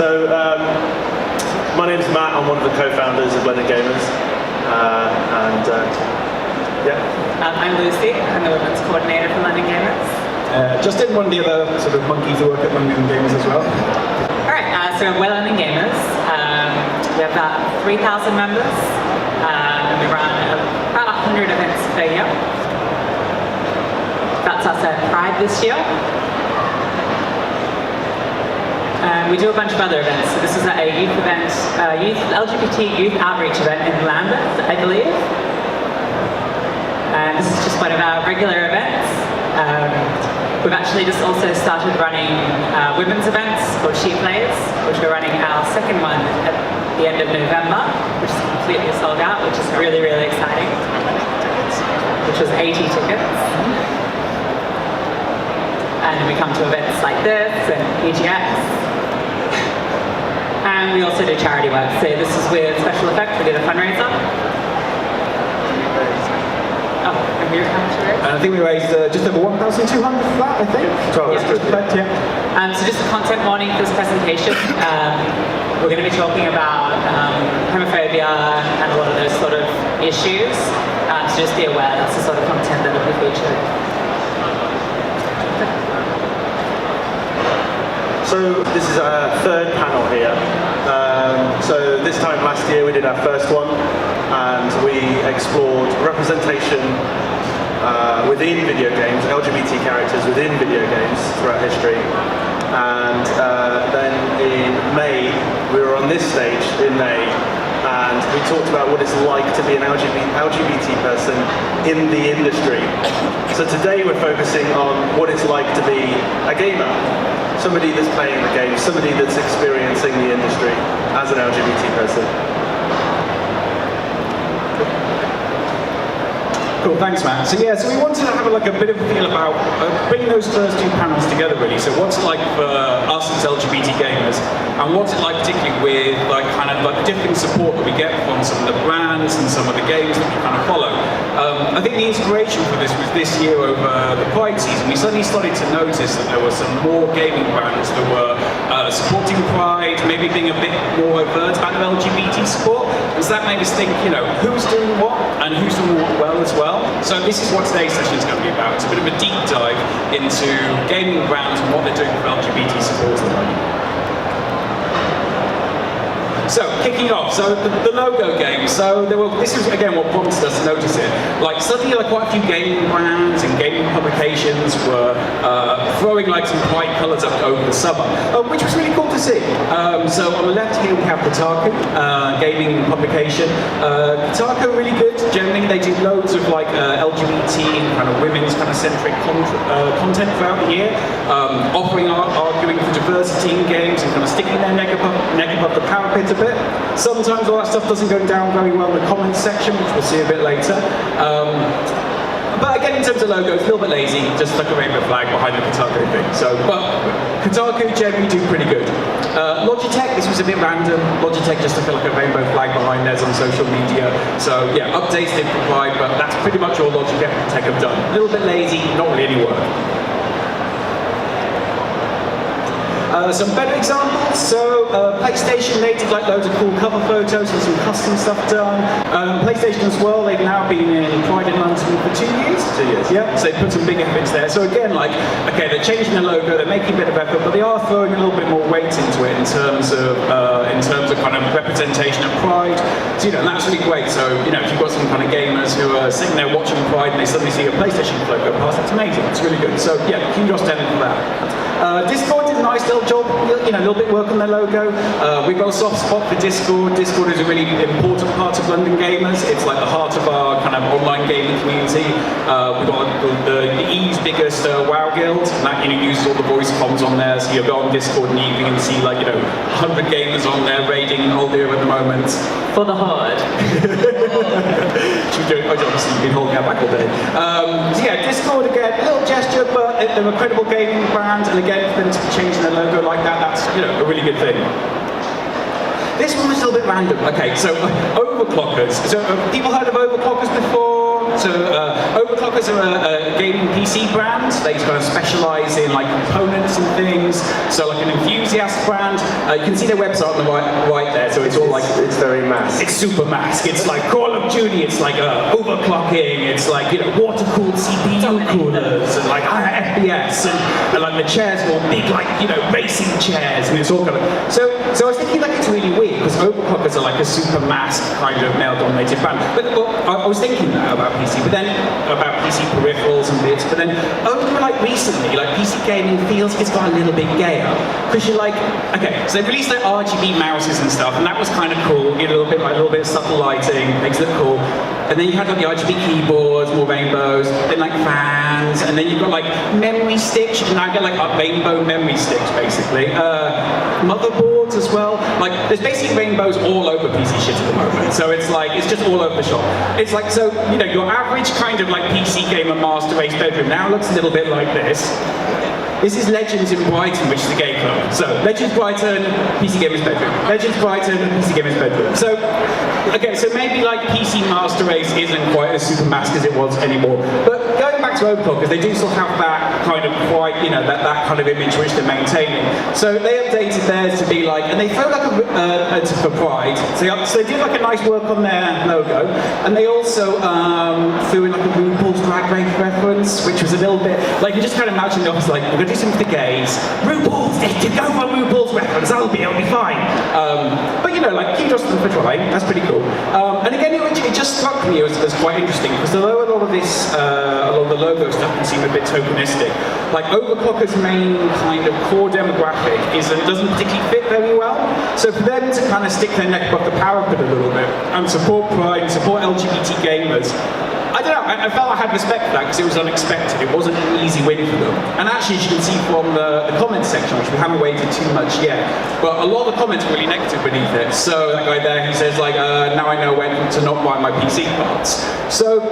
So, my name's Matt, I'm one of the co-founders of London Gaymers, I'm Lucy, I'm the women's coordinator for London Gaymers. Justin, one of the other sort of monkeys who work at London Gaymers as well. Alright, so we're London Gaymers. We have about 3,000 members, and we run about 100 events per year. That's us at Pride this year. We do a bunch of other events. So this is a youth event, LGBT youth outreach event in Lambeth, I believe. And this is just one of our regular events. We've actually just also started running women's events called She Plays, which we're running our second one at the end of November, which is completely sold out, which is really, really exciting. Which was 80 tickets. And we come to events like this and EGX. And we also do charity work. So this is with Special Effects, we did a fundraiser. Oh, and we how much we raised? And I think we raised just over 1,200 for that, I think. So just a content warning for this presentation. We're going to be talking about homophobia and a lot of those sort of issues. So just be aware that's the sort of content that will be featured. So this is our third panel here. So this time last year we did our first one, and we explored representation within video games, LGBT characters within video games throughout history. And then in May, we were on this stage in May, and we talked about what it's like to be an LGBT person in the industry. So today we're focusing on what it's like to be a gamer. Somebody that's playing the game, somebody that's experiencing the industry as an LGBT person. Cool, thanks Matt. So yeah, so we wanted to have a bit of a feel about bringing those first two panels together really. So what's it like for us as LGBT gamers, and what's it like particularly with different support that we get from some of the brands and some of the games that we kind of follow. I think the inspiration for this was this year over the Pride season. We suddenly started to notice that there were some more gaming brands that were supporting Pride, maybe being a bit more overt about LGBT support. And so that made us think, who's doing what and who's doing what well as well. So this is what today's session is going to be about. It's a bit of a deep dive into gaming brands and what they're doing for LGBT support at the moment. So, kicking off, so the logo game. So this is again what prompted us to notice it. Suddenly quite a few gaming brands and gaming publications were throwing some Pride colours up over the summer, which was really cool to see. So on the left here we have Kotaku, gaming publication. Kotaku are really good. Generally they do loads of LGBT and women's centric content throughout the year, arguing for diversity in games and sticking their neck above the parapet a bit. Sometimes all that stuff doesn't go down very well in the comments section, which we'll see a bit later. But again, in terms of logo, it's a little bit lazy, just a rainbow flag behind the Kotaku thing. But Kotaku generally do pretty good. Logitech, this was a bit random. Logitech just to feel like a rainbow flag behind theirs on social media. So yeah, updates did provide, but that's pretty much all Logitech have done. A little bit lazy, not really any work. Some better examples, so PlayStation, they did loads of cool cover photos and some custom stuff done. PlayStation as well, they've now been in Pride in London for 2 years? 2 years. Yeah, so they put some big efforts there. So again, okay, they're changing the logo, they're making a bit of effort, but they are throwing a little bit more weight into it in terms of representation of Pride. So, and that's really great. So, if you've got some gamers who are sitting there watching Pride and they suddenly see a PlayStation logo pass, that's amazing, it's really good. So yeah, kudos to them for that. Discord did a nice little job, a little bit work on their logo. We've got a soft spot for Discord. Discord is a really important part of London Gamers. It's the heart of our online gaming community. We've got the EU's biggest WoW guild, and that uses all the voice comms on there. So you'll go on Discord and you can see 100 gamers on there raiding Oldia at the moment. For the horde. Obviously you've been holding our back all day. So yeah, Discord again, a little gesture, but they're a credible gaming brand, and again, for them to be changing their logo like that, that's a really good thing. This one was a little bit random. Okay, so overclockers. So people heard of overclockers before? want. So Overclockers are a gaming PC brand. They kind of specialise in like components and things. So like an enthusiast brand. You can see their website on the right there. So it's all like it's very mass. It's super mass. It's like Call of Duty. It's like overclocking. It's like water cooled CPU coolers and like higher FPS and like the chairs are all big like racing chairs and it's all kind of so I was thinking like it's really weird because Overclockers are like a super mass kind of male-dominated brand. But I was thinking that about PC, but then about PC peripherals and bits. But then over like recently, like PC gaming feels like it's got a little bit gayer because you're like, okay, so they released their RGB mouses and stuff, and that was kind of cool. You get a little bit of subtle lighting, makes it look cool. And then you had like the RGB keyboards, more rainbows, then like fans, and then you've got like memory sticks. You can now get like rainbow memory sticks, basically. Motherboards as well. Like there's basically rainbows all over PC shit at the moment. So it's like it's just all over the shop. It's like so your average kind of like PC gamer master race bedroom now looks a little bit like this. This is Legends in Brighton, which is a gay club. So, Legends Brighton, PC Gamer's bedroom. Legends Brighton, PC Gamer's bedroom. So, okay, so maybe like PC Master Race isn't quite as super mass as it was anymore. But going back to Overclockers, they do still have that kind of quite, that kind of image which they're maintaining. So they updated theirs to be like, and they throw like for Pride. So they did like a nice work on their logo. And they also threw in like a RuPaul's Drag Race reference, which was a little bit, like you just kind of imagine the office like, we're going to do something for the gays. RuPaul's, they can go for RuPaul's reference, it'll be fine. But like kudos to them for trying, that's pretty cool. And again, it just struck me as quite interesting, because although a lot of this, a lot of the logo stuff can seem a bit tokenistic, like Overclocker's main kind of core demographic is that it doesn't particularly fit very well. So for them to kind of stick their neck above the parapet a little bit and support Pride, support LGBT gamers, I don't know, I felt I had respect for that because it was unexpected. It wasn't an easy win for them. And actually, as you can see from the comments section, which we haven't weighted too much yet, but a lot of the comments are really negative beneath it. So that guy there, he says like, now I know when to not buy my PC parts. So,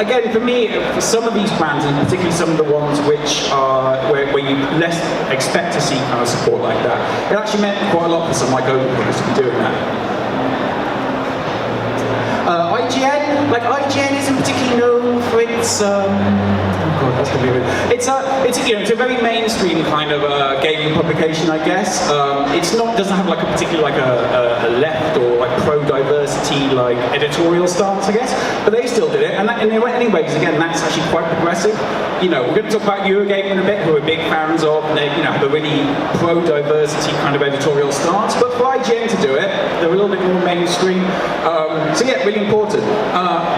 again, for me, for some of these brands, and particularly some of the ones which are, where you less expect to see kind of support like that, it actually meant quite a lot for some like Overclockers to be doing that. IGN isn't particularly known for its that's gonna be weird. It's a very mainstream kind of gaming publication, I guess. It's not doesn't have like a particular like a left or like pro-diversity like editorial stance, I guess. But they still did it, and anyways, again, that's actually quite progressive. We're going to talk about Eurogamer in a bit, who we're big fans of. They have a really pro-diversity kind of editorial stance. But for IGN to do it, they're a little bit more mainstream. So yeah, really important.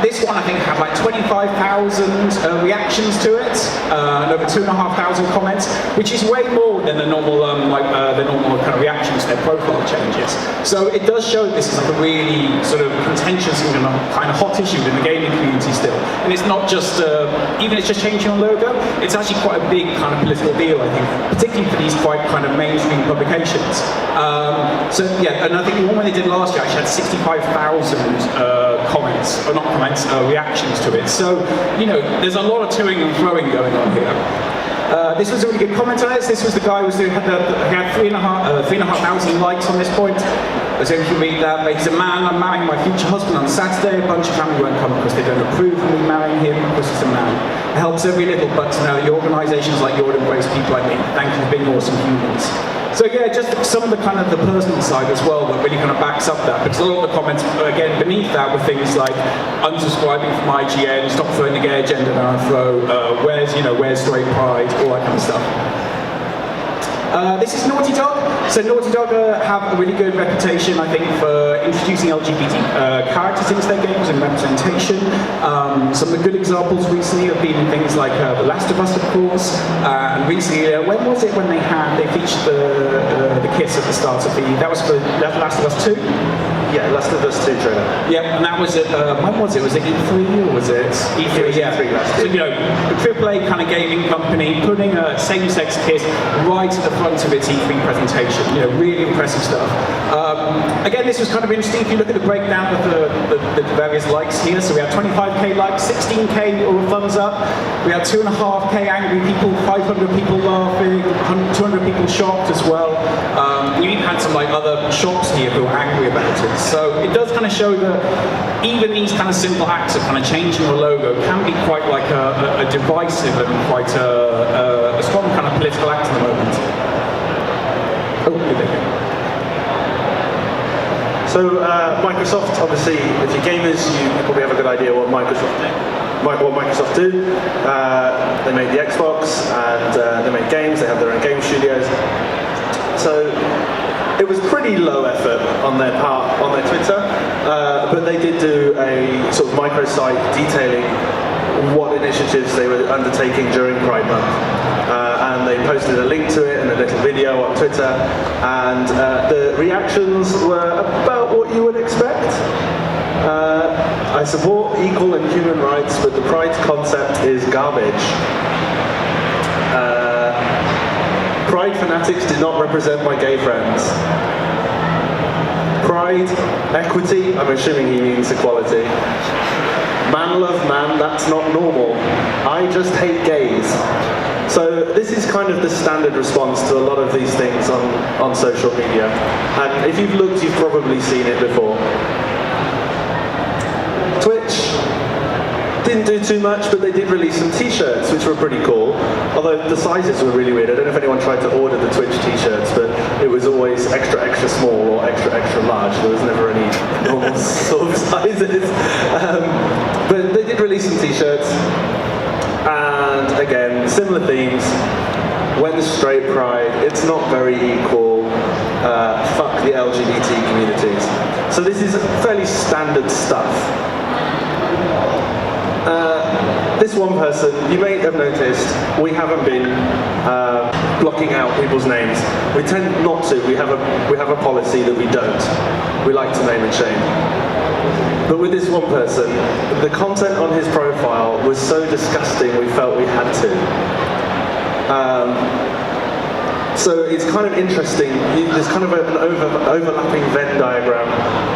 This one I think had like 25,000 reactions to it, and over 2,500 comments, which is way more than the normal kind of reactions to their profile changes. So it does show that this is like a really sort of contentious and kind of hot issue in the gaming community still. And it's not just even it's just changing on logo. It's actually quite a big kind of political deal, I think, particularly for these quite kind of mainstream publications. So yeah, and I think the one they did last year actually had 65,000 reactions to it. So, there's a lot of toing and throwing going on here. This was a really good comment on this. This was the guy who had 3,500 likes on this point. So you can read that. But he's a man. I'm marrying my future husband on Saturday. A bunch of family won't come because they don't approve of me marrying him because he's a man. It helps every little but to know the organisations like yours embrace people like me. Thank you for being awesome humans. So yeah, just some of the kind of the personal side as well that really kind of backs up that, because a lot of the comments again beneath that were things like unsubscribing from IGN, stop throwing the gay agenda down our throat, where's straight pride, all that kind of stuff. This is Naughty Dog. So Naughty Dog have a really good reputation, I think, for introducing LGBT characters into their games and representation. Some of the good examples recently have been things like The Last of Us, of course, and recently, when was it when they featured the kiss at the start of that was for Last of Us 2? Yeah, Last of Us 2 trailer. Yeah, and that was at, when was it? Was it E3 or was it? E3, yeah. E3 last So, year. a AAA kind of gaming company putting a same-sex kiss right at the front of its E3 presentation. Really impressive stuff. Again, this was kind of interesting if you look at the breakdown of the various likes here. So we had 25k likes, 16k all thumbs up. We had 2.5k angry people, 500 people laughing, 200 people shocked as well. You even had some like other shops here who are angry about it. So it does kind of show that even these kind of simple acts of kind of changing the logo can be quite like a divisive and quite a strong kind of political act at the moment. Oh, here they go. So Microsoft, obviously, if you're gamers, you probably have a good idea what Microsoft do. They make the Xbox, and they make games. They have their own game studios. So it was pretty low effort on their part, on their Twitter, but they did do a sort of microsite detailing what initiatives they were undertaking during Pride Month. And they posted a link to it and a little video on Twitter, and the reactions were about what you would expect. I support equal and human rights, but the Pride concept is garbage. Pride fanatics did not represent my gay friends. Pride, equity, I'm assuming he means equality. Man love man, that's not normal. I just hate gays. So this is kind of the standard response to a lot of these things on social media. And if you've looked, you've probably seen it before. Twitch didn't do too much, but they did release some t-shirts, which were pretty cool. Although the sizes were really weird. I don't know if anyone tried to order the Twitch t-shirts, but it was always extra, extra small or extra, extra large. There was never any normal sort of sizes. But they did release some t-shirts. And again, similar themes. When straight pride, it's not very equal. Fuck the LGBT communities. So this is fairly standard stuff. This one person, you may have noticed, we haven't been blocking out people's names. We tend not to. We have a policy that we don't. We like to name and shame. But with this one person, the content on his profile was so disgusting we felt we had to. So it's kind of interesting, there's kind of an overlapping Venn diagram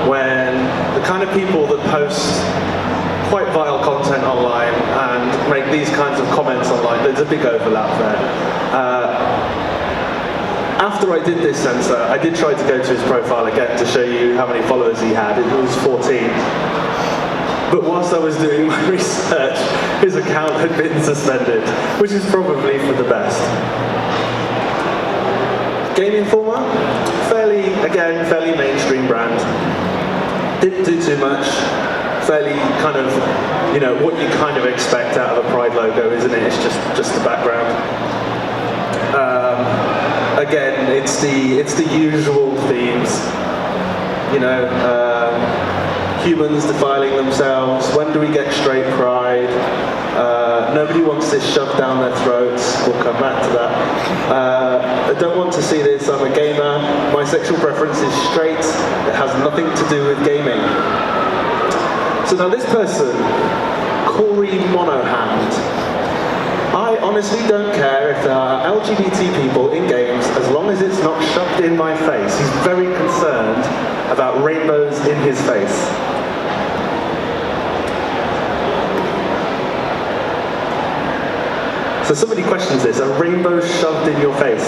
when the kind of people that post quite vile content online and make these kinds of comments online, there's a big overlap there. After I did this censor, I did try to go to his profile again to show you how many followers he had. It was 14. But whilst I was doing my research, his account had been suspended, which is probably for the best. Game Informer, fairly mainstream brand. Didn't do too much. Fairly kind of, you know, what you kind of expect out of a Pride logo, isn't it? It's just the background. Again, it's the usual themes, you know, humans defiling themselves. When do we get straight pride? Nobody wants this shoved down their throats. We'll come back to that. I don't want to see this. I'm a gamer. My sexual preference is straight. It has nothing to do with gaming. So now this person, Corey Monohand. I honestly don't care if there are LGBT people in games as long as it's not shoved in my face. He's very concerned about rainbows in his face. So somebody questions this, a rainbow shoved in your face.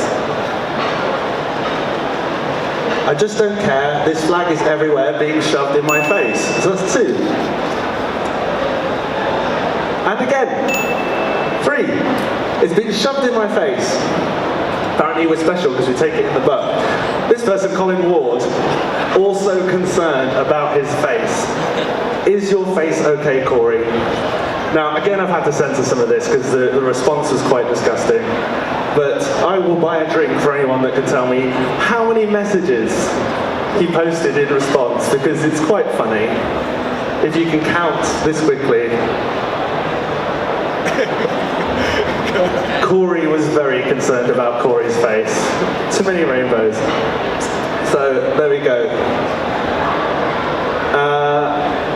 I just don't care, this flag is everywhere being shoved in my face. So that's 2. And again. 3. It's been shoved in my face. Apparently we're special because we take it in the butt. This person, Colin Ward, also concerned about his face. Is your face okay, Corey? Now, again, I've had to censor some of this because the response was quite disgusting. But I will buy a drink for anyone that can tell me how many messages he posted in response, because it's quite funny. If you can count this quickly. Corey was very concerned about Corey's face. Too many rainbows. So, there we go.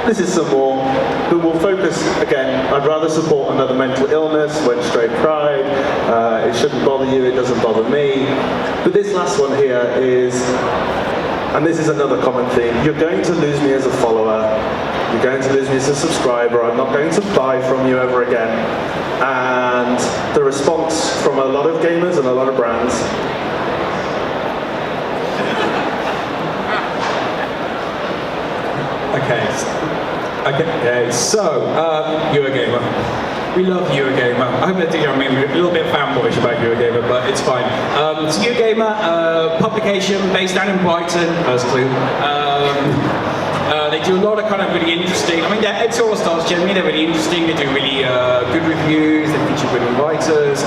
This is some more, but we'll focus, again, I'd rather support another mental illness when straight pride. It shouldn't bother you, it doesn't bother me. But this last one here is, and this is another common theme, you're going to lose me as a follower, you're going to lose me as a subscriber, I'm not going to buy from you ever again. And the response from a lot of gamers and a lot of brands Okay, so, Eurogamer. We love Eurogamer. I hope that I mean, we're a little bit fanboyish about Eurogamer, but it's fine. It's a Eurogamer publication based down in Brighton, as clue. They do a lot of kind of really interesting, I mean, their editorial styles generally, they're really interesting. They do really good reviews, they feature women writers.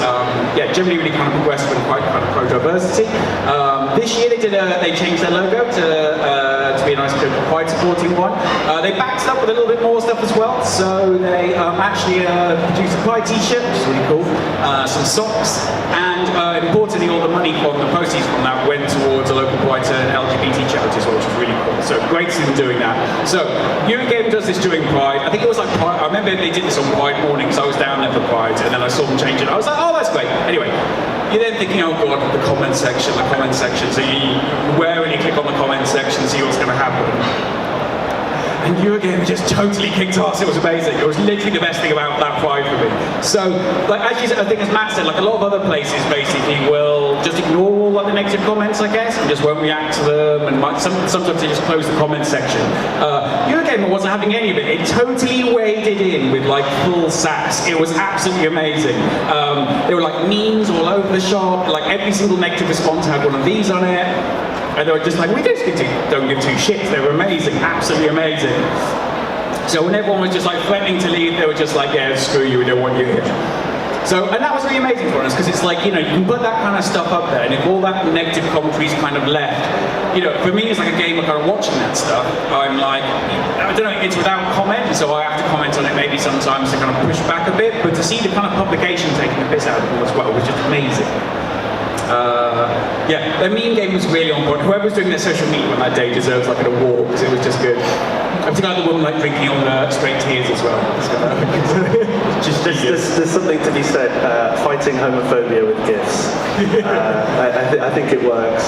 Yeah, generally really kind of progressive and quite kind of pro-diversity. This year they changed their logo to be a nice kind of pride supporting one. They backed it up with a little bit more stuff as well. So they actually produced a pride t-shirt, which is really cool, some socks, and importantly all the money from the proceeds from that went towards a local Brighton LGBT charity as well, which is really cool. So great to see them doing that. So Eurogamer does this during Pride. I think it was like Pride, I remember they did this on Pride morning, so I was down there for Pride, and then I saw them change it. I was like, oh, that's great. Anyway, you're then thinking, oh god, the comment section. So you warily click on the comment section, see what's going to happen. And Eurogamer just totally kicked ass. It was amazing. It was literally the best thing about that Pride for me. So, like I think as Matt said, like a lot of other places basically will just ignore all like the negative comments, I guess, and just won't react to them. And sometimes they just close the comment section. Eurogamer wasn't having any of it. It totally waded in with like full sass. It was absolutely amazing. There were like memes all over the shop. Like every single negative response had one of these on it. And they were just like, we don't give two shits. They were amazing, absolutely amazing. So when everyone was just like threatening to leave, they were just like, yeah, screw you, we don't want you here. So, and that was really amazing for us, because it's like, you know, you can put that kind of stuff up there, and if all that negative commentary's kind of left, you know, for me as like a gamer kind of watching that stuff, I'm like, I don't know, it's without comment, so I have to comment on it maybe sometimes to kind of push back a bit, but to see the kind of publication taking the piss out of them as well was just amazing. Yeah, their meme game was really on point. Whoever was doing their social media on that day deserves like an award, because it was just good. I think I had the woman like drinking on straight tears as well. There's something to be said, fighting homophobia with GIFs. I think it works.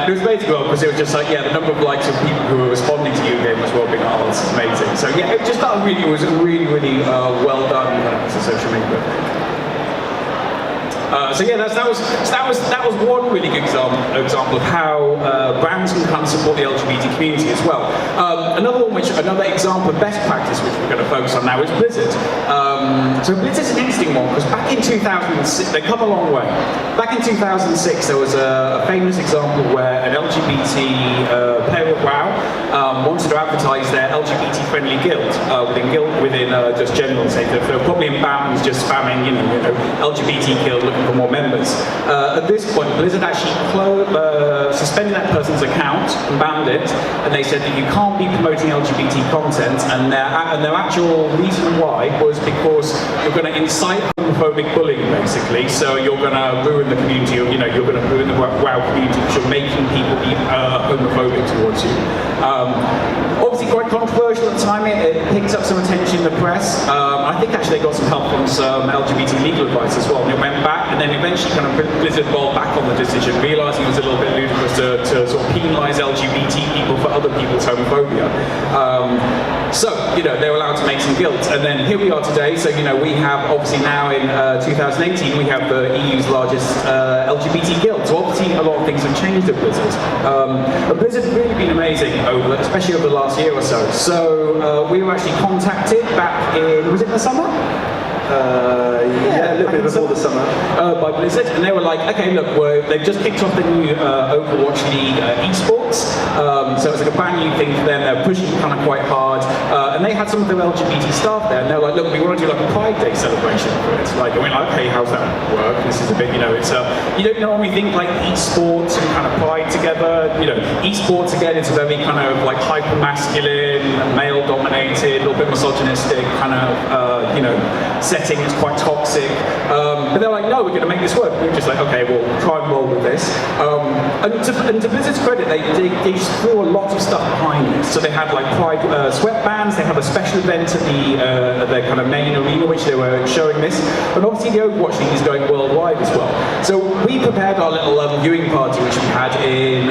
It was amazing well, because it was just like, yeah, the number of likes of people who were responding to Eurogamer as well being, oh, this is amazing. So yeah, it just felt really, it was a really well done piece of social media. So yeah, that was one really good example of how brands can kind of support the LGBT community as well. Another example of best practice, which we're going to focus on now, is Blizzard. So Blizzard's an interesting one, because back in 2006, they come a long way. Back in 2006, there was a famous example where an LGBT player of WoW wanted to advertise their LGBT-friendly guild within just general, say, they're probably in bands just spamming, you know, LGBT guild looking for more members. At this point, Blizzard actually suspended that person's account and banned it, and they said that you can't be promoting LGBT content, and their actual reason why was because you're going to incite homophobic bullying, basically. So you're going to ruin the community, you're going to ruin the WoW community because you're making people be homophobic towards you. Obviously quite controversial at the time, it picked up some attention in the press. I think actually they got some help from some LGBT legal advice as well, and it went back, and then eventually kind of Blizzard rolled back on the decision, realising it was a little bit ludicrous to sort of penalise LGBT people for other people's homophobia. So, you know, they were allowed to make some guilds, and then here we are today. So, you know, we have obviously now in 2018, we have the EU's largest LGBT guild. So obviously a lot of things have changed at Blizzard. But Blizzard's really been amazing, especially over the last year or so. So we were actually contacted back in, was it the summer? Yeah, a little bit before the summer. By Blizzard, and they were like, okay, look, they've just kicked off the new Overwatch League esports, so it's like a brand new thing for them. They're pushing kind of quite hard, and they had some of their LGBT staff there, and they're like, look, we want to do like a Pride Day celebration for it. Like, I mean, like, okay, how's that work? This is a bit, you know, it's you don't normally think like esports and kind of Pride together. You know, esports again, it's a very kind of like hyper masculine, male dominated, a little bit misogynistic kind of you know, setting. It's quite toxic, but they're like, no, we're going to make this work. We're just like, okay, we'll try and roll with this. And to Blizzard's credit, they just threw a lot of stuff behind this. So they had like Pride sweatbands, they had a special event at their kind of main arena, which they were showing this. And obviously the Overwatch League is going worldwide as well. So we prepared our little viewing party, which we had in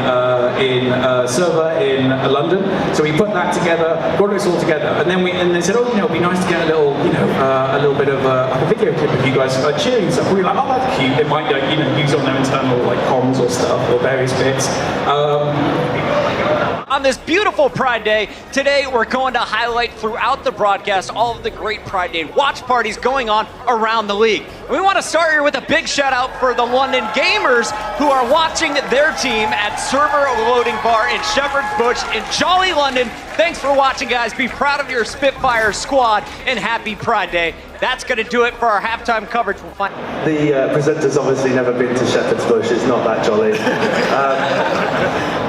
server in London. So we put that together, got this all together, and then they said, oh, you know, it'd be nice to get a little, you know, a little bit of a video clip of you guys cheering stuff. We were like, oh, that's cute. They might, you know, use on their internal like comms or stuff or various bits. on this beautiful Pride Day. Today, we're going to highlight throughout the broadcast all of the great Pride Day watch parties going on around the league. We want to start here with a big shout out for the London Gaymers, who are watching their team at Server Loading Bar in Shepherd's Bush in Jolly London. Thanks for watching, guys. Be proud of your Spitfire squad, and happy Pride Day. That's going to do it for our halftime coverage. We'll find The presenter's obviously never been to Shepherd's Bush. It's not that jolly.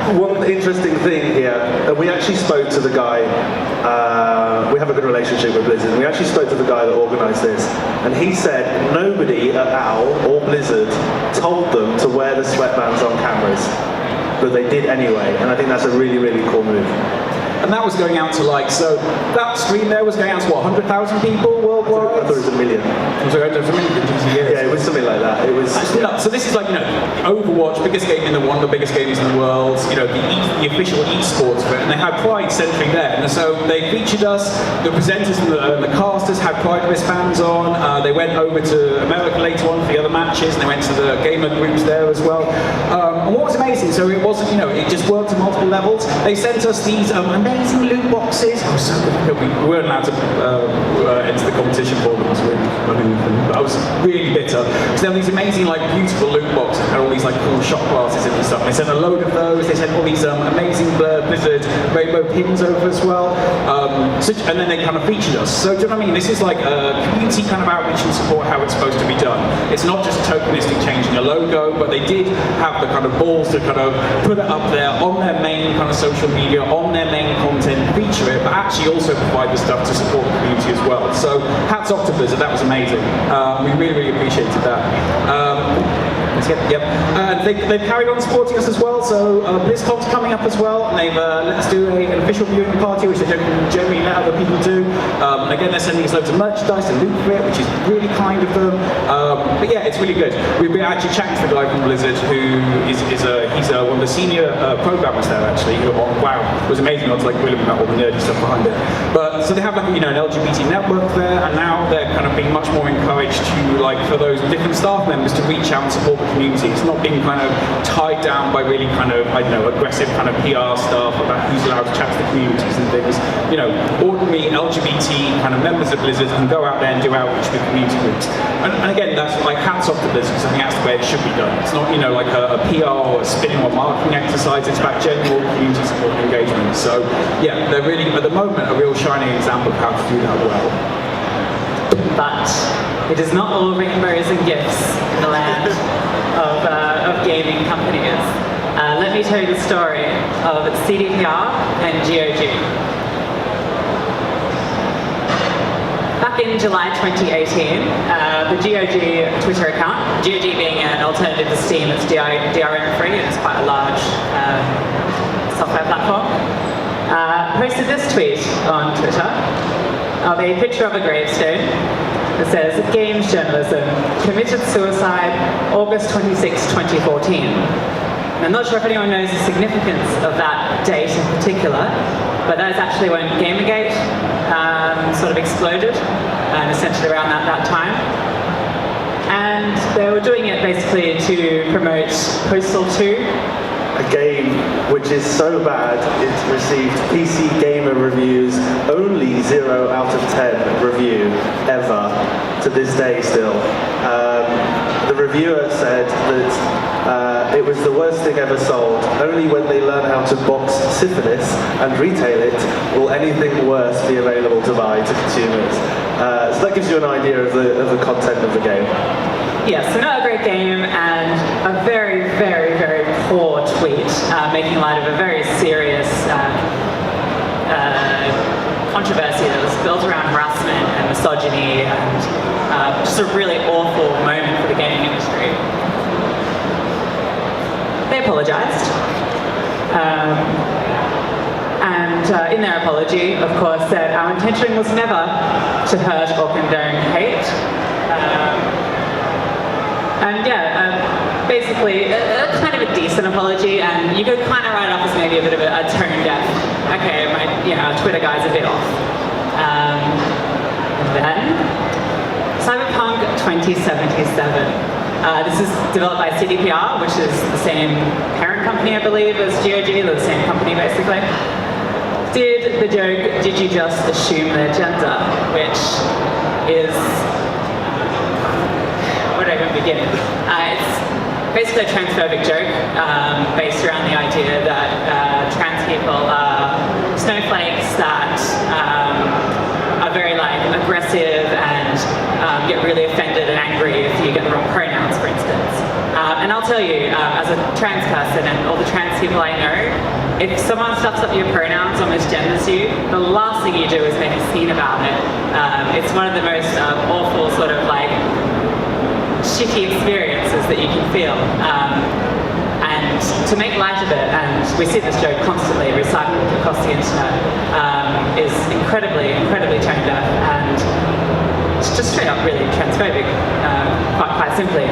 One interesting thing here, we actually spoke to the guy, we have a good relationship with Blizzard, and we actually spoke to the guy that organised this, and he said nobody at OWL or Blizzard told them to wear the sweatbands on cameras, but they did anyway, and I think that's a really, really cool move. And that was going out to so that stream there was going out to what, 100,000 people worldwide? I thought it was a million. Was it a million? Yeah, it was something like that. It was. So this is Overwatch, biggest game in the one of the biggest games in the world. The official esports of it, and they had Pride centering there. And so they featured us. The presenters and the casters had Pride wristbands on. They went over to America later on for the other matches, and they went to the gamer groups there as well. And what was amazing? So it wasn't, it just worked at multiple levels. They sent us these amazing loot boxes. Oh, so good. We weren't allowed to enter the competition for them. I was really bitter. Because there were these amazing, beautiful loot boxes that had all these cool shot glasses in and stuff. And they sent a load of those. They sent all these amazing Blizzard rainbow pins over as well. And then they kind of featured us. So do you know what I mean? This is like a community kind of outreach and support how it's supposed to be done. It's not just tokenistic changing a logo, but they did have the kind of balls to kind of put it up there on their main kind of social media, on their main content, feature it, but actually also provide the stuff to support the community as well. So hats off to Blizzard, that was amazing. We really, really appreciated that. Yep. They've carried on supporting us as well, so BlizzCon's coming up as well, and they've let us do an official viewing party, which they don't generally let other people do. And again, they're sending us loads of merchandise and loot for it, which is really kind of them. But yeah, it's really good. We've been actually chatting to the guy from Blizzard, who he's one of the senior programmers there actually, who wow, it was amazing. I was grill him about all the nerdy stuff behind it. But so they have an LGBT network there, and now they're kind of being much more encouraged to for those different staff members to reach out and support the community. It's not being kind of tied down by really kind of, aggressive kind of PR stuff about who's allowed to chat to the communities and things. Ordinary LGBT kind of members of Blizzard can go out there and do outreach with community groups. And again, that's hats off to Blizzard, because I think that's the way it should be done. It's not, a PR or a spinning or marketing exercise. It's about general community support and engagement. So yeah, they're really, at the moment, a real shining example of how to do that well. But it is not all rainbows and gifts in the land of gaming companies. Let me tell you the story of CDPR and GOG. Back in July 2018, the GOG Twitter account, GOG being an alternative to Steam, it's DRM free, and it's quite a large software platform, posted this tweet on Twitter of a picture of a gravestone that says, "Games journalism, committed suicide, August 26, 2014. And I'm not sure if anyone knows the significance of that date in particular, but that is actually when Gamergate sort of exploded, and essentially around that time. And they were doing it basically to promote Postal 2. A game which is so bad it received PC Gamer reviews, only 0 out of 10 review ever to this day still. The reviewer said that it was the worst thing ever sold. Only when they learn how to box syphilis and retail it will anything worse be available to buy to consumers. So that gives you an idea of the content of the game. Yes, so not a great game, and a very, very, very poor tweet, making light of a very serious controversy that was built around harassment and misogyny, and just a really awful moment for the gaming industry. They apologised, and in their apology, of course, said, "Our intention was never to hurt or condone hate." And yeah, basically, kind of a decent apology, and you could kind of write it off as maybe a bit of a tone deaf. Okay, our Twitter guy's a bit off. Then, Cyberpunk 2077. This is developed by CDPR, which is the same parent company, I believe, as GOG. They're the same company, basically. Did the joke, did you just assume their gender? Which is... where do I even begin? It's basically a transphobic joke based around the idea that trans people are snowflakes that are very aggressive and get really offended and angry if you get the wrong pronouns, for instance. And I'll tell you, as a trans person and all the trans people I know, if someone stuffs up your pronouns or misgenders you, the last thing you do is make a scene about it. It's one of the most awful sort of shitty experiences that you can feel. And to make light of it, and we see this joke constantly recycled across the internet, is incredibly, incredibly tone deaf, and it's just straight up really transphobic, quite simply.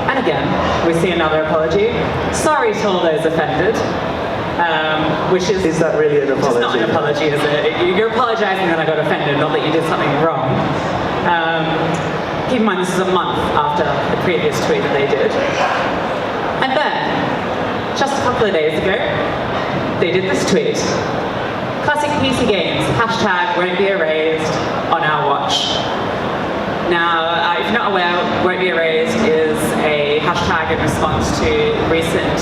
And again, we see another apology. Sorry to all those offended. Which is... Is that really an apology? It's not an apology, is it? You're apologising that I got offended, not that you did something wrong. Keep in mind, this is a month after the previous tweet that they did. And then, just a couple of days ago, they did this tweet. Classic PC games, hashtag won't be erased on our watch. Now, if you're not aware, won't be erased is a hashtag in response to recent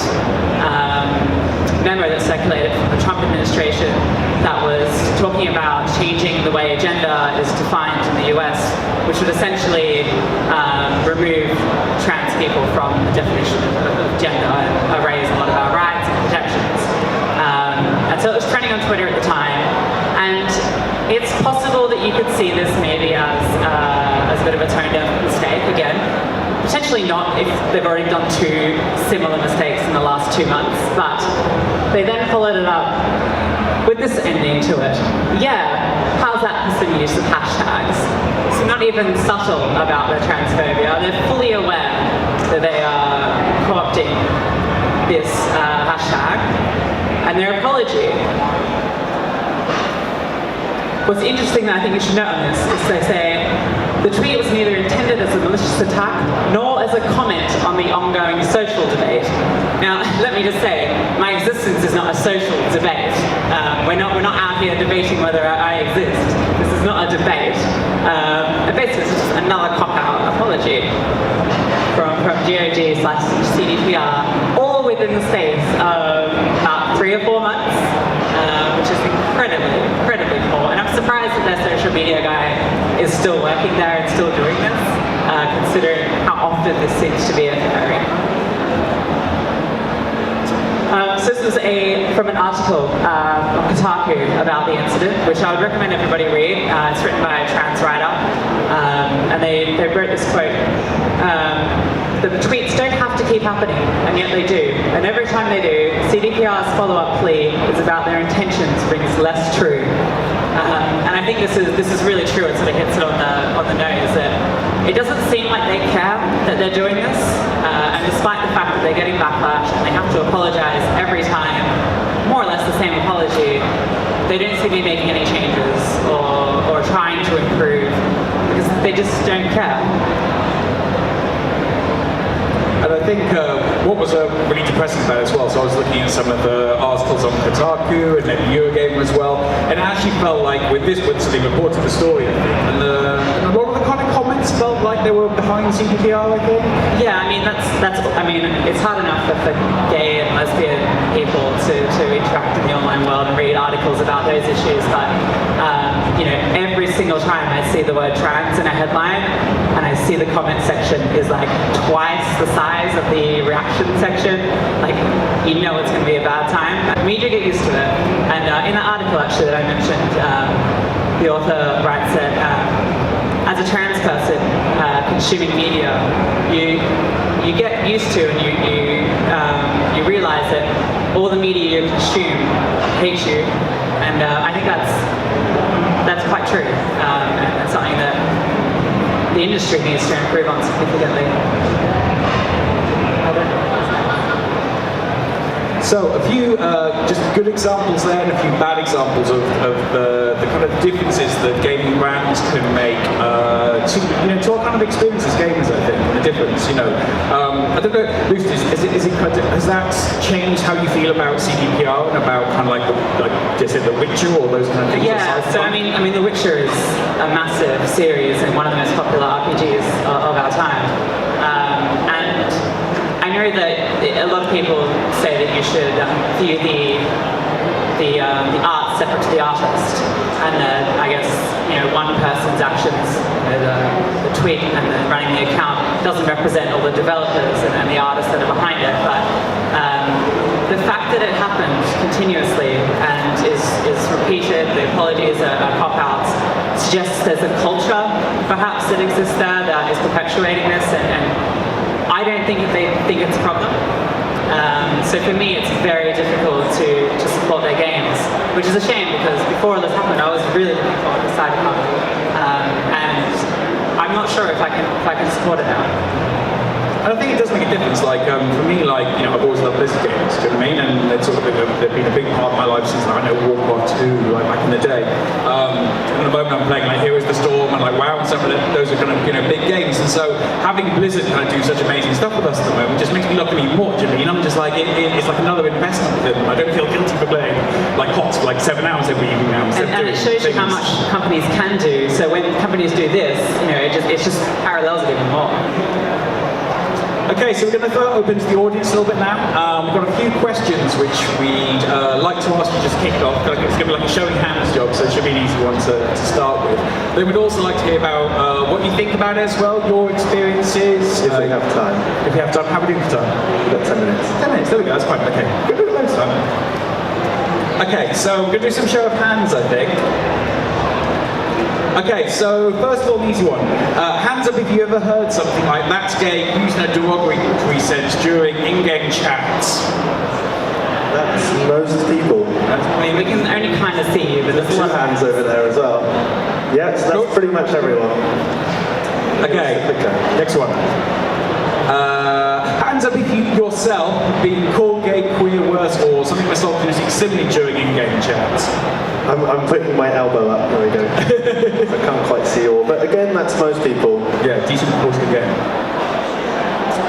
memo that circulated from the Trump administration that was talking about changing the way gender is defined in the US, which would essentially remove trans people from the definition of gender and erase a lot of our rights and protections. And so it was trending on Twitter at the time, and it's possible that you could see this maybe as a bit of a tone-deaf mistake again. Potentially not if they've already done two similar mistakes in the last 2 months, but they then followed it up with this ending to it. Yeah, how's that for some use of hashtags? So not even subtle about their transphobia, they're fully aware that they are co-opting this hashtag, and their apology. What's interesting that I think you should note on this is they say, the tweet was neither intended as a malicious attack nor as a comment on the ongoing social debate. Now, let me just say, my existence is not a social debate. We're not out here debating whether I exist. This is not a debate. Basically, it's just another cop-out apology from GOG/CDPR, all within the space of about 3 or 4 months, which is incredibly, incredibly poor. And I'm surprised that their social media guy is still working there and still doing this, considering how often this seems to be occurring. So this was from an article on Kotaku about the incident, which I would recommend everybody read. It's written by a trans writer, and they wrote this quote. The tweets don't have to keep happening, and yet they do. And every time they do, CDPR's follow-up plea is about their intentions rings less true. And I think this is really true. It sort of hits it on the nose that it doesn't seem like they care that they're doing this, and despite the fact that they're getting backlash and they have to apologize every time, more or less the same apology, they don't seem to be making any changes or trying to improve because they just don't care. And I think what was really depressing about it as well, so I was looking at some of the articles on Kotaku and then Eurogamer as well, and I actually felt like with this, when somebody reported the story, I think, and a lot of the kind of comments felt like they were behind CDPR, I think. Yeah, I mean, it's hard enough for gay and lesbian people to interact in the online world and read articles about those issues, but every single time I see the word trans in a headline and I see the comment section is like twice the size of the reaction section, like you know it's going to be a bad time. We do get used to it, and in the article actually that I mentioned, the author writes that as a trans person consuming media, you get used to and you realize that all the media you consume hates you, and I think that's quite true, and something that the industry needs to improve on significantly. So a few just good examples there and a few bad examples of the kind of differences that gaming brands can make to our kind of experience as gamers, I think, and the difference, I don't know, Lucy, has that changed how you feel about CDPR and about kind of The Witcher or those kind of things? Yeah, so I mean, The Witcher is a massive series and one of the most popular RPGs of our time. And I know that a lot of people say that you should view the art separate to the artist, and that I guess one person's actions, the tweet and the running the account doesn't represent all the developers and the artists that are behind it. But the fact that it happened continuously and is repeated, the apologies are cop-outs, suggests there's a culture perhaps that exists there that is perpetuating this, and I don't think that they think it's a problem. So for me, it's very difficult to support their games, which is a shame because before all this happened, I was really looking forward to Cyberpunk, and I'm not sure if I can support it now. And I think it does make a difference. For me, I've always loved Blizzard games. Do you know what I mean? And it's sort of they've been a big part of my life since I know Warcraft 2, back in the day. And at the moment I'm playing Heroes of the Storm and WoW and stuff, and those are kind of big games. And so having Blizzard kind of do such amazing stuff with us at the moment just makes me love them even more. Do you know what I mean? I'm just it's like another investment with them. I don't feel guilty for playing HOTS for 7 hours every evening now. And it shows you how much companies can do. So when companies do this, it just parallels it even more. Okay, so we're going to throw it open to the audience a little bit now. We've got a few questions which we'd like to ask you just kicked off. It's going to be like a showing hands job, so it should be an easy one to start with. Then we'd also like to hear about what you think about it as well, your experiences. If we have time. If we have time, how are we doing for time? We've got 10 minutes. 10 minutes, there we go, that's fine, okay. We're going to do loads of time. Okay, so we're going to do some show of hands, I think. Okay, so first of all, an easy one. Hands up if you ever heard something like "that's gay" used in a derogatory sense during in-game chats. That's most people. I mean, we can only kind of see you, but There's two hands over there as well. Yeah, so that's pretty much everyone. Okay, next one. Hands up if you yourself been called gay, queer, worse, or something misogynistic similarly during in-game chats. I'm putting my elbow up. There we go. I can't quite see all, but again, that's most people. Yeah, decent proportion again.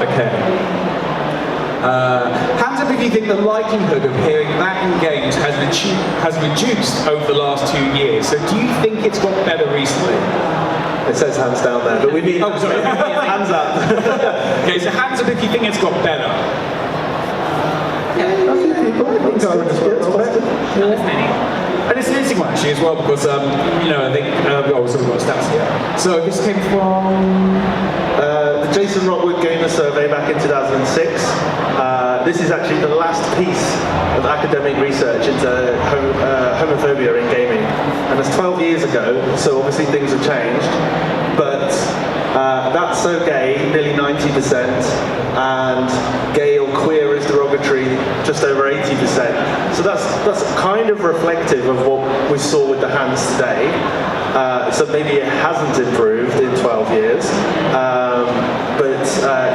Okay. Hands up if you think the likelihood of hearing that in games has reduced over the last 2 years. So do you think it's got better recently? It says hands down there, but we mean hands up. Okay, so hands up if you think it's got better. Yeah. A few people, I think so. Not as many. And it's an interesting one actually as well because I think we've got stats here. So this came from the Jason Rockwood Gamer Survey back in 2006. This is actually the last piece of academic research into homophobia in gaming, and it's 12 years ago. So obviously things have changed, but that's so gay, nearly 90%, and gay or queer is derogatory, just over 80%. So that's kind of reflective of what we saw with the hands today. So maybe it hasn't improved in 12 years.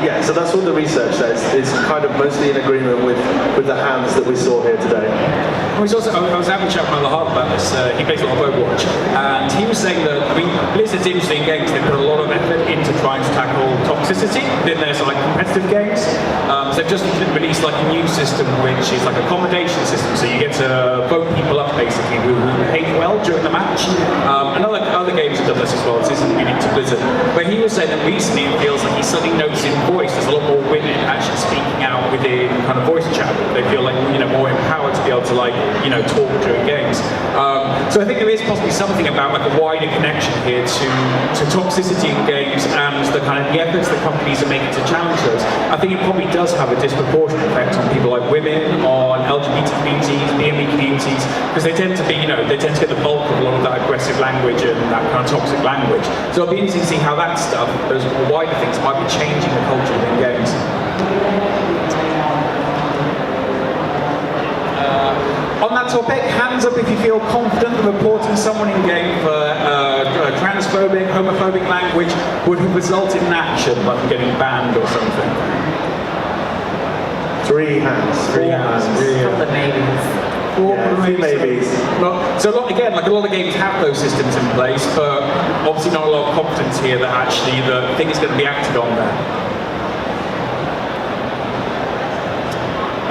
Yeah, so that's what the research says. It's kind of mostly in agreement with the hands that we saw here today. I was having a chat with my other half about this. He plays a lot of Overwatch, and he was saying that Blizzard's interesting games. They put a lot of effort into trying to tackle toxicity within their competitive games. So they've just released a new system, which is like a accommodation system. So you get to vote people up basically who behave well during the match. And other games have done this as well. This isn't unique to Blizzard. But he was saying that recently it feels like he's suddenly noticing voice. There's a lot more women actually speaking out within kind of voice chat. They feel more empowered to be able to talk during games. So I think there is possibly something about a wider connection here to toxicity in games and the efforts that companies are making to challenge those. I think it probably does have a disproportionate effect on people like women, on LGBT communities, BME communities, because they tend to be, they tend to get the bulk of a lot of that aggressive language and that kind of toxic language. So it'll be interesting to see how that stuff, those wider things, might be changing the culture within games. On that topic, hands up if you feel confident that reporting someone in game for transphobic, homophobic language would have resulted in action, like getting banned or something. 3 hands. 3 hands. Couple of maybes. Yeah, a few maybes. So a lot, again, like a lot of games have those systems in place, but obviously not a lot of confidence here that actually the thing is going to be acted on there.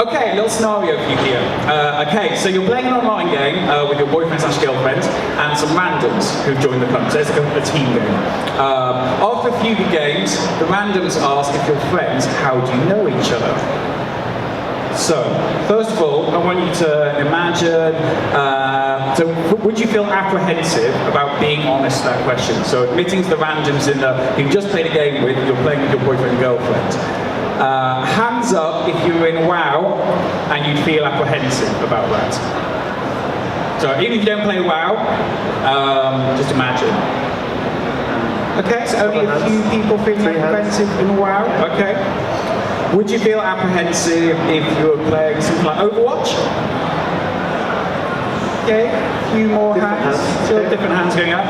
Okay, a little scenario for you here. Okay, so you're playing an online game with your boyfriend/girlfriend and some randoms who've joined the club. So it's a team game. After a few games, the randoms ask if you're friends, how do you know each other? So, first of all, I want you to imagine, so would you feel apprehensive about being honest to that question? So admitting to the randoms who you just played a game with, you're playing with your boyfriend and girlfriend. Hands up if you were in WoW and you'd feel apprehensive about that. So even if you don't play WoW, just imagine. Okay, so only a few people feeling apprehensive in WoW. Okay. Would you feel apprehensive if you were playing something like Overwatch? Okay, a few more hands. Still different hands going up.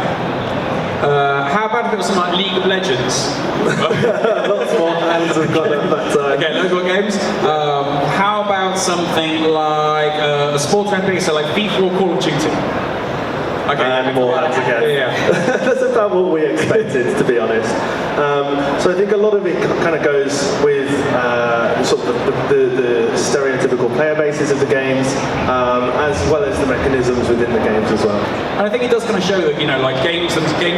How about if it was something like League of Legends? Lots more hands have got at that time. Okay, loads more games. How about something like a sports RPG, so like FIFA or Call of Duty? Okay, and more hands again. Yeah. That's about what we expected, to be honest. So I think a lot of it kind of goes with sort of the stereotypical player bases of the games, as well as the mechanisms within the games as well. And I think it does kind of show that, you know, like games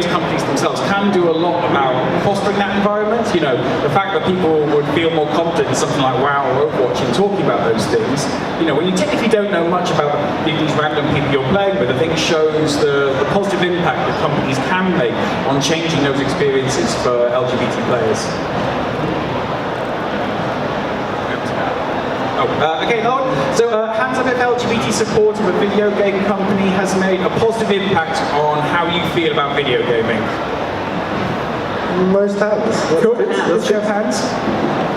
companies themselves can do a lot about fostering that environment. You know, the fact that people would feel more confident in something like WoW or Overwatch in talking about those things. You know, when you technically don't know much about these random people you're playing with, I think it shows the positive impact that companies can make on changing those experiences for LGBT players. Okay, so hands up if LGBT support of a video game company has made a positive impact on how you feel about video gaming. Most hands. Cool. Let's show hands.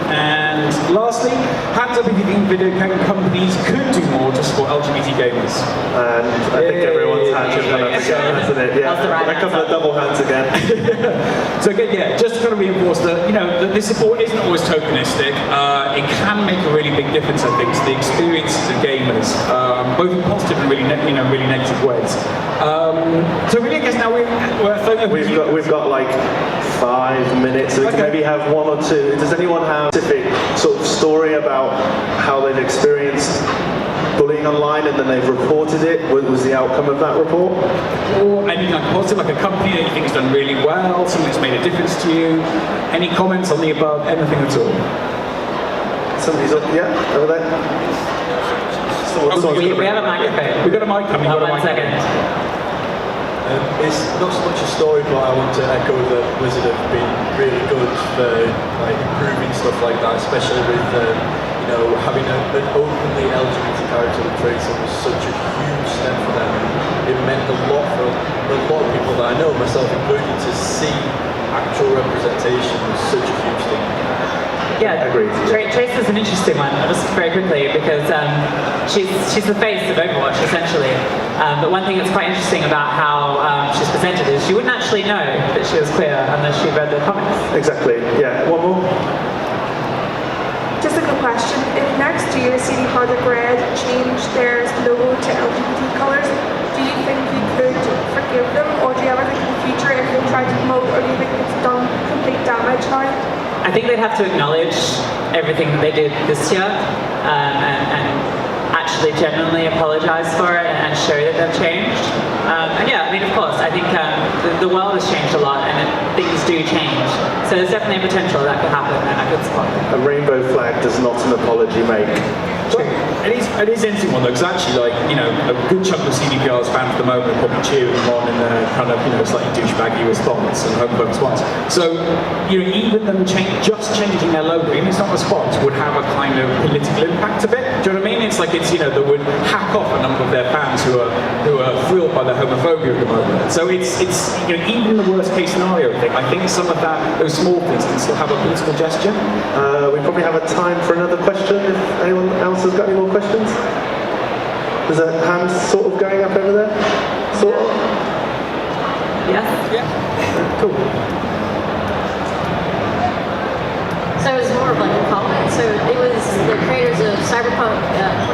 And lastly, hands up if you think video game companies could do more to support LGBT gamers. And I think everyone's hands have gone up again, hasn't it? Yeah, a couple of double hands again. So again, yeah, just to kind of reinforce that, you know, that this support isn't always tokenistic. It can make a really big difference, I think, to the experiences of gamers, both in positive and really negative ways. So really, I guess now we've got like 5 minutes, so we can maybe have 1 or 2. Does anyone have a specific sort of story about how they've experienced bullying online and then they've reported it? What was the outcome of that report? Or anything like positive, like a company that you think has done really well, something that's made a difference to you? Any comments on the above? Anything at all? Somebody's up, yeah, over there. We have a microphone. We've got a mic coming. 1 second. It's not so much a story, but I want to echo that Blizzard have been really good for like improving stuff like that, especially with you know, having an openly LGBT character with Tracer was such a huge step for them. It meant a lot for a lot of people that I know, myself included, to see actual representation was such a huge thing. Yeah, Tracer's an interesting one, just very quickly, because she's the face of Overwatch, essentially. But one thing that's quite interesting about how she's presented is she wouldn't actually know that she was queer unless she read the comics. Exactly, yeah. One more? Just a quick question. If next year CD Projekt Red changed their logo to LGBT colours, do you think you could forgive them, or do you ever think in the future if they try to promote, or do you think it's done complete damage now? I think they'd have to acknowledge everything that they did this year and actually genuinely apologise for it and show that they've changed. And yeah, I mean, of course, I think the world has changed a lot and things do change. So there's definitely a potential that could happen and I could support it. A rainbow flag does not an apology make. It is an interesting one though, because actually, like, you know, a good chunk of CDPR's fans at the moment are probably cheering them on in their kind of, you know, slightly douchebaggy response and homophobic response. So, you know, even them just changing their logo, even if it's not a response, would have a kind of political impact a bit. Do you know what I mean? It's like you know, that would hack off a number of their fans who are thrilled by their homophobia at the moment. So it's you know, even in the worst case scenario thing, I think some of those small things can still have a political gesture. We probably have a time for another question if anyone else has got any more questions. There's a hand sort of going up over there. Sort of. Yes? Yeah. Cool. So it was more of like a comment. So it was the creators of Cyberpunk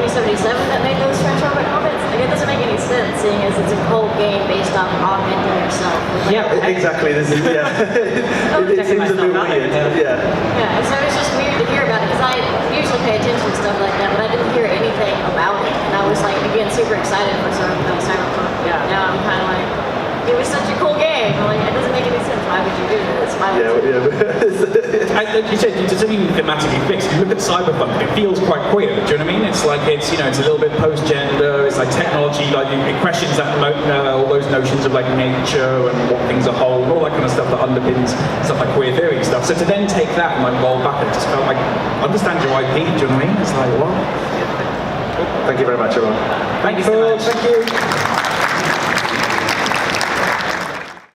2077 that made those Transformer comics. Like, it doesn't make any sense, seeing as it's a whole game based on augmenting yourself. With, like, Yeah, Exactly. This is it seems a bit weird. Yeah. Yeah, and so it's just weird to hear about it because I usually pay attention to stuff like that, but I didn't hear anything about it, and I was like, again, super excited for Cyberpunk. Yeah. Now I'm kind of like, it was such a cool game. I'm like, it doesn't make any sense. Why would you do this? Why would you? And like you said, it doesn't even thematically fix. If you look at Cyberpunk, it feels quite queer. Do you know what I mean? It's like it's it's a little bit post-gender. It's like technology, like it questions that all those notions of like nature and what things are whole, all that kind of stuff that underpins stuff like queer theory and stuff. So to then take that and like roll back, it just felt like understand your IP. Do you know what I mean? It's like what? Thank you very much, everyone. Thank you so much. Thank you.